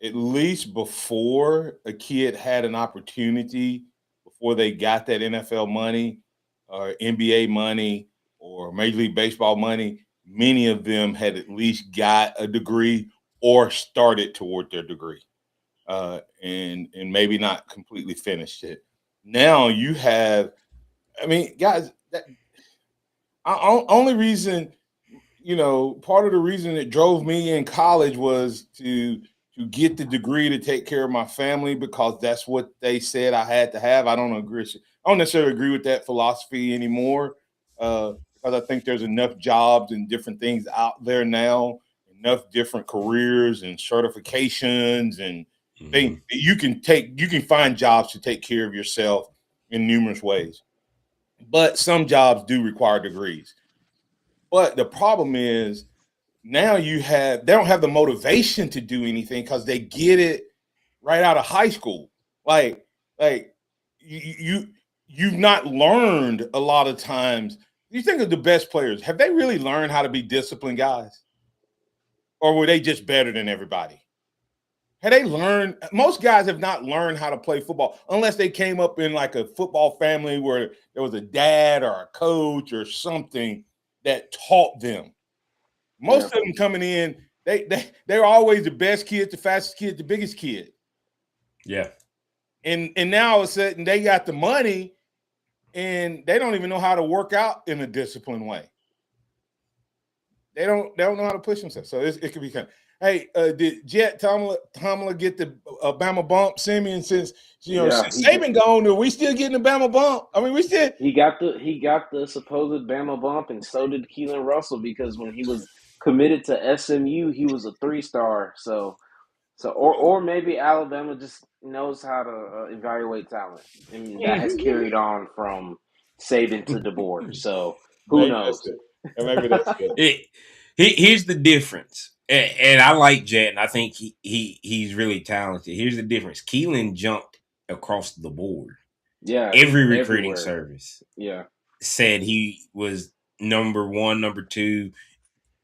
Speaker 2: at least before a kid had an opportunity, before they got that NFL money or NBA money or Major League Baseball money, many of them had at least got a degree or started toward their degree, and maybe not completely finished it. Now you have, I mean, guys, only reason, part of the reason it drove me in college was to get the degree to take care of my family because that's what they said I had to have. I don't necessarily agree with that philosophy anymore, because I think there's enough jobs and different things out there now, enough different careers and certifications and things you can find jobs to take care of yourself in numerous ways. But some jobs do require degrees. But the problem is now they don't have the motivation to do anything because they get it right out of high school. Like you've not learned a lot of times. You think of the best players, have they really learned how to be disciplined guys? Or were they just better than everybody? Had they learned? Most guys have not learned how to play football unless they came up in like a football family where there was a dad or a coach or something that taught them. Most of them coming in, they're always the best kid, the fastest kid, the biggest kid.
Speaker 3: Yeah.
Speaker 2: And now all of a sudden they got the money and they don't even know how to work out in a disciplined way. They don't know how to push themselves. So it could be kind of, hey, did Jet Tomlin get the Bama bump, Simeon, since Saban gone, are we still getting the Bama bump? I mean, we still
Speaker 4: he got the supposed Bama bump, and so did Keelan Russell because when he was committed to SMU, he was a 3-star. So or maybe Alabama just knows how to evaluate talent, and that has carried on from Saban to DeBoer. So who knows?
Speaker 2: Maybe that's it.
Speaker 3: Here's the difference, and I like Jet, and I think he's really talented. Here's the difference: Keelan jumped across the board.
Speaker 4: Yeah,
Speaker 3: every recruiting
Speaker 4: everywhere.
Speaker 3: service,
Speaker 4: said
Speaker 3: he was number 1, number 2,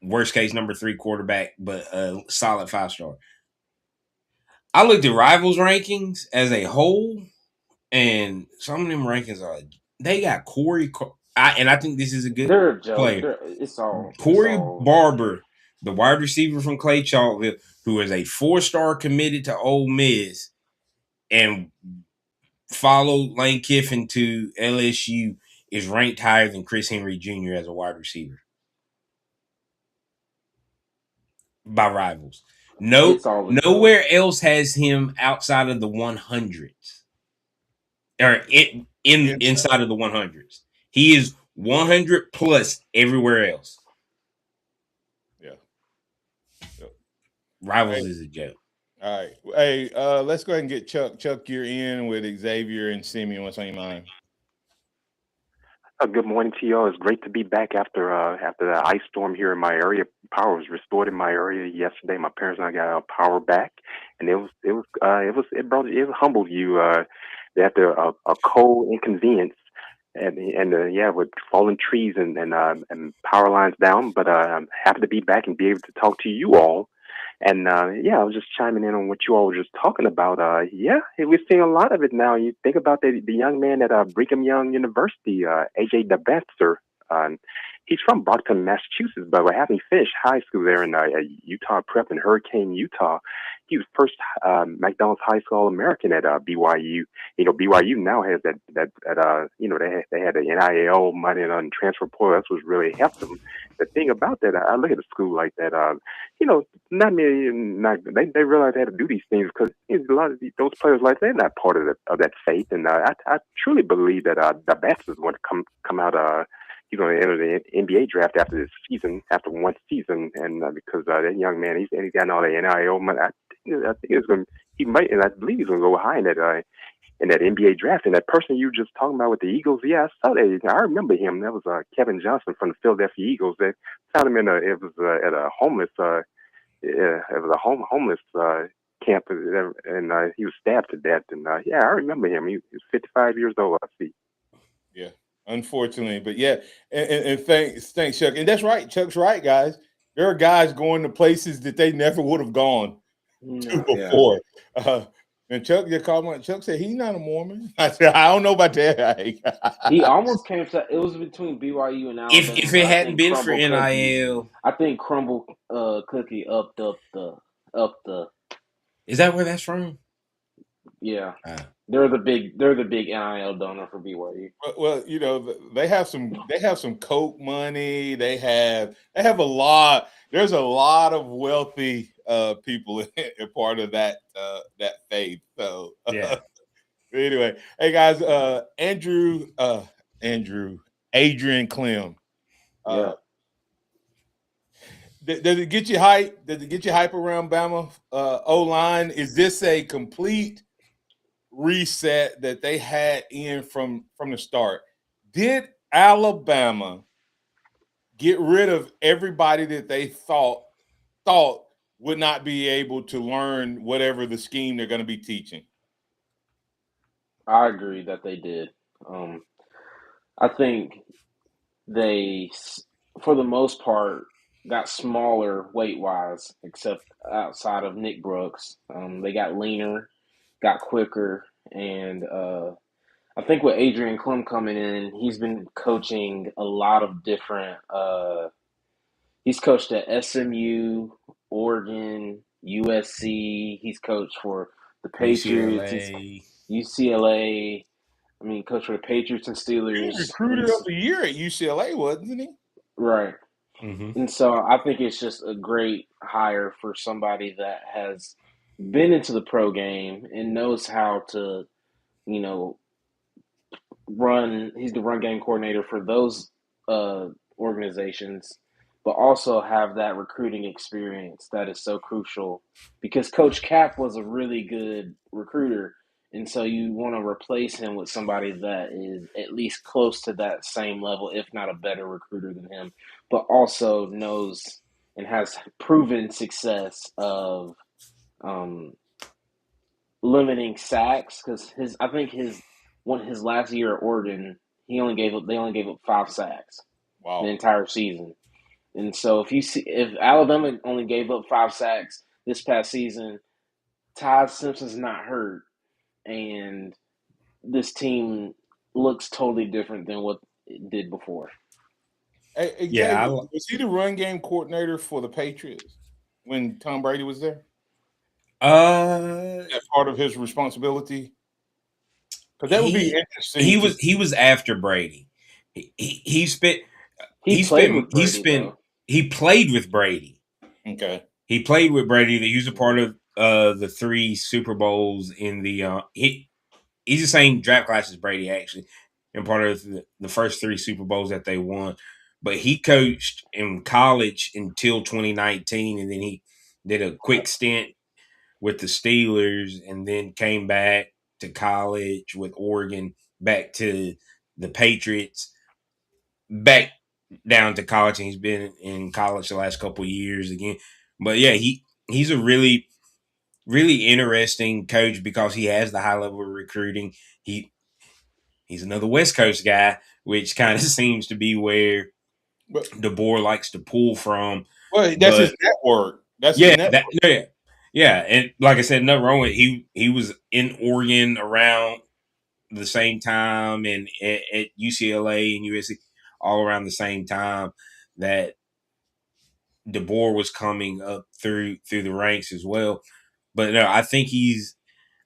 Speaker 3: worst case number 3 quarterback, but a solid 5-star. I looked at Rivals rankings as a whole, and some of them rankings they got Corey. And I think this is a good player. Corey Barber, the wide receiver from Clay Chalkville, who is a 4-star committed to Ole Miss and followed Lane Kiffin to LSU, is ranked higher than Chris Henry Jr. as a wide receiver by Rivals. Nowhere else has him outside of the 100s or inside of the 100s. He is 100 plus everywhere else.
Speaker 2: Yeah.
Speaker 3: Rivals is a joke.
Speaker 2: All right. Hey, let's go ahead and get Chuck. Chuck, you're in with Xavier and Simeon. What's on your mind?
Speaker 20: Good morning to y'all. It's great to be back after the ice storm here in my area. Power was restored in my area yesterday. My parents and I got our power back, and it humbled you. After a cold inconvenience, and yeah, with fallen trees and power lines down. But I'm happy to be back and be able to talk to you all. And yeah, I was just chiming in on what you all were just talking about. Yeah, we're seeing a lot of it now. You think about the young man at Brigham Young University, AJ DeBetzer. He's from Brockton, Massachusetts, but we're having finished high school there in Utah Prep in Hurricane, Utah. He was first McDonald's High School All-American at BYU. You know, BYU now has that you know, they had the NIL money on transfer portal. That's what really helped them. The thing about that, I look at a school like that. You know, not many, they realize they had to do these things because a lot of those players, like, they're not part of that faith. And I truly believe that the best is going to come out. He's going to enter the NBA draft after this season, after one season, and because that young man, he's got all the NIL money. I think it's going. He might, and I believe he's going to go high in that NBA draft. And that person you just talking about with the Eagles, yeah, I saw that. I remember him. That was Kevin Johnson from the Philadelphia Eagles. They found him at a homeless. Yeah, it was a homeless camp, and he was stabbed to death. And yeah, I remember him. He was 55 years old. I see.
Speaker 2: Yeah, unfortunately, but yeah, and thanks, Chuck. And that's right. Chuck's right, guys. There are guys going to places that they never would have gone to before. And Chuck, Chuck said he's not a Mormon. I said I don't know about that.
Speaker 4: He almost came to. It was between BYU and Alabama.
Speaker 3: If it hadn't been for NIL,
Speaker 4: I think Crumble Cookie upped the.
Speaker 3: Is that where that's from?
Speaker 4: Yeah, they're the big NIL donor for BYU.
Speaker 2: Well, you know, they have some Coke money. They have a lot. There's a lot of wealthy people a part of that faith. So
Speaker 3: yeah.
Speaker 2: Anyway, hey guys, Adrian Clem.
Speaker 4: Yeah.
Speaker 2: Does it get you hype? Does it get you hype around Bama O-line? Is this a complete reset that they had in from the start? Did Alabama get rid of everybody that they thought would not be able to learn whatever the scheme they're going to be teaching?
Speaker 4: I agree that they did. I think they, for the most part, got smaller weight-wise, except outside of Nick Brooks. They got leaner, got quicker, and I think with Adrian Clem coming in, he's been coaching a lot of different he's coached at SMU, Oregon, USC. He's coached for the Patriots, UCLA. I mean, coach for the Patriots and Steelers.
Speaker 2: He was recruiter of the year at UCLA, wasn't he?
Speaker 4: Right.
Speaker 3: Mm-hmm.
Speaker 4: And so I think it's just a great hire for somebody that has been into the pro game and knows how to, you know, run. He's the run game coordinator for those organizations, but also have that recruiting experience that is so crucial because Coach Cap was a really good recruiter. And so you want to replace him with somebody that is at least close to that same level, if not a better recruiter than him, but also knows and has proven success of limiting sacks. Because I think his last year at Oregon, they only gave up 5 sacks the entire season. And so if Alabama only gave up 5 sacks this past season, Ty Simpson's not hurt, and this team looks totally different than what it did before.
Speaker 2: Hey,
Speaker 3: yeah,
Speaker 2: was he the run game coordinator for the Patriots when Tom Brady was there? That's part of his responsibility. Because that would be interesting.
Speaker 3: He was after Brady. He played with Brady.
Speaker 2: Okay.
Speaker 3: He played with Brady. He was a part of the 3 Super Bowls in the he's the same draft class as Brady, actually, and part of the first 3 Super Bowls that they won. But he coached in college until 2019, and then he did a quick stint with the Steelers, and then came back to college with Oregon, back to the Patriots, back down to college, and he's been in college the last couple of years again. But yeah, he's a really, really interesting coach because he has the high level of recruiting. He's another West Coast guy, which kind of seems to be where DeBoer likes to pull from.
Speaker 2: Well, that's his network. That's his network.
Speaker 3: Yeah, and like I said, nothing wrong with it. He was in Oregon around the same time, and at UCLA and USC all around the same time that DeBoer was coming up through the ranks as well. But no, I think he's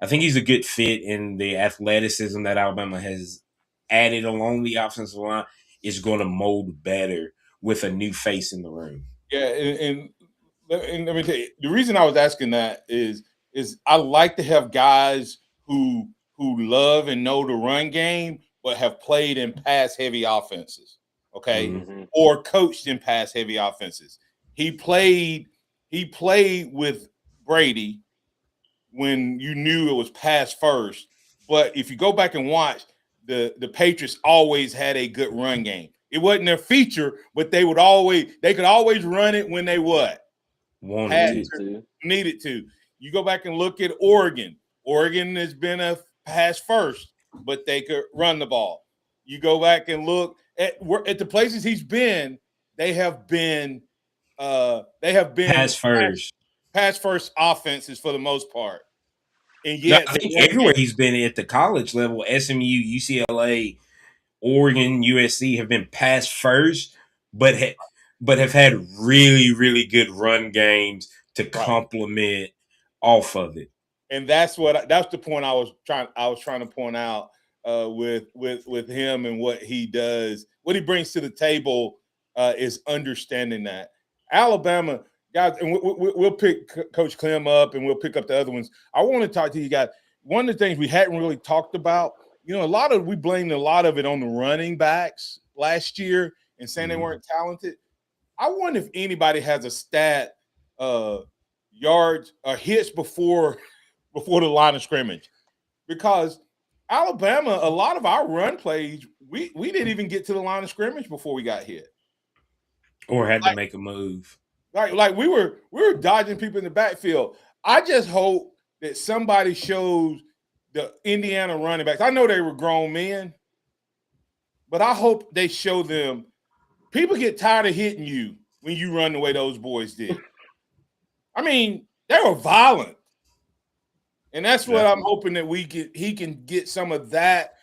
Speaker 3: a good fit, in the athleticism that Alabama has added along the offensive line is going to mold better with a new face in the room.
Speaker 2: Yeah, and let me tell you, the reason I was asking that is I like to have guys who love and know the run game, but have played in pass-heavy offenses, okay, or coached in pass-heavy offenses. He played with Brady when you knew it was pass first, but if you go back and watch, the Patriots always had a good run game. It wasn't their feature, but they could always run it when they needed to. You go back and look at Oregon. Oregon has been a pass first, but they could run the ball. You go back and look at the places he's been. They have been pass first offenses for the most part. And yet,
Speaker 3: I think everywhere he's been at the college level, SMU, UCLA, Oregon, USC have been pass first, but have had really, really good run games to complement off of it.
Speaker 2: And that's the point I was trying to point out with him and what he does, what he brings to the table is understanding that Alabama guys, and we'll pick Coach Clem up, and we'll pick up the other ones. I want to talk to you guys. One of the things we hadn't really talked about, we blamed a lot of it on the running backs last year and saying they weren't talented. I wonder if anybody has a stat, yards or hits before the line of scrimmage, because Alabama, a lot of our run plays, we didn't even get to the line of scrimmage before we got hit,
Speaker 3: or had to make a move.
Speaker 2: Like we were dodging people in the backfield. I just hope that somebody shows the Indiana running backs. I know they were grown men, but I hope they show them. People get tired of hitting you when you run the way those boys did. I mean, they were violent. And that's what I'm hoping that he can get some of that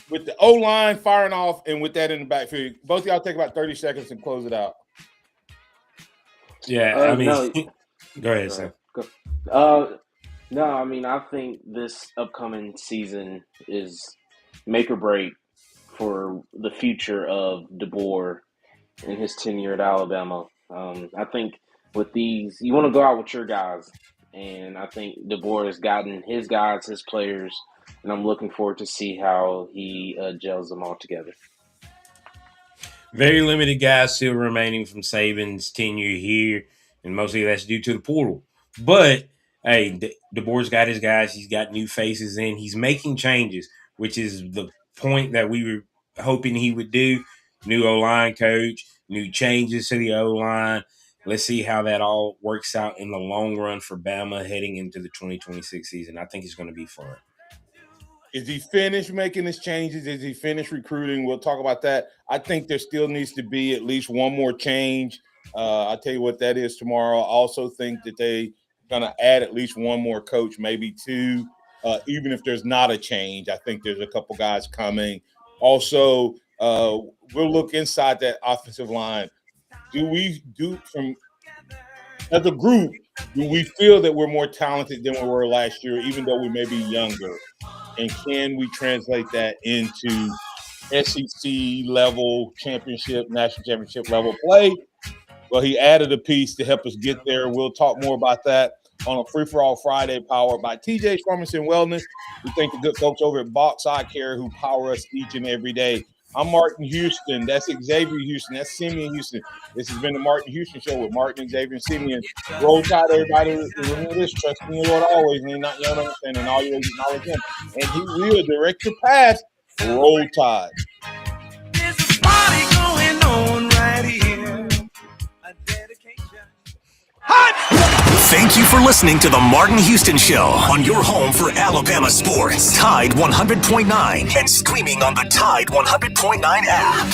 Speaker 2: with the O-line firing off and with that in the backfield. Both of y'all take about 30 seconds and close it out.
Speaker 3: Yeah, go ahead, Sam.
Speaker 4: No, I mean, I think this upcoming season is make or break for the future of DeBoer and his tenure at Alabama. I think with these, you want to go out with your guys, and I think DeBoer has gotten his guys, his players, and I'm looking forward to see how he gels them all together.
Speaker 3: Very limited guys still remaining from Saban's tenure here, and mostly that's due to the portal. But hey, DeBoer's got his guys. He's got new faces in. He's making changes, which is the point that we were hoping he would do. New O-line coach, new changes to the O-line. Let's see how that all works out in the long run for Bama heading into the 2026 season. I think it's going to be fun.
Speaker 2: Is he finished making his changes? Is he finished recruiting? We'll talk about that. I think there still needs to be at least one more change. I'll tell you what that is tomorrow. I also think that they're going to add at least one more coach, maybe two. Even if there's not a change, I think there's a couple guys coming. Also, we'll look inside that offensive line. As a group, do we feel that we're more talented than we were last year, even though we may be younger? And can we translate that into SEC level championship, national championship level play? Well, he added a piece to help us get there. We'll talk more about that on a Free For All Friday powered by TJ's Pharmacy and Wellness. We thank the good folks over at Box Eye Care who power us each and every day. I'm Martin Houston. That's Xavier Houston. That's Simeon Houston. This has been the Martin Houston Show with Martin, Xavier, and Simeon. Roll Tide, everybody. Remember this: trust in the Lord always, and not your own understanding. All your ways acknowledge Him, and He will direct your path. Roll Tide.
Speaker 5: There's a party going on right here. A dedication.
Speaker 16: Thank you for listening to the Martin Houston Show on your home for Alabama sports. Tide 100.9 and streaming on the Tide 100.9 app.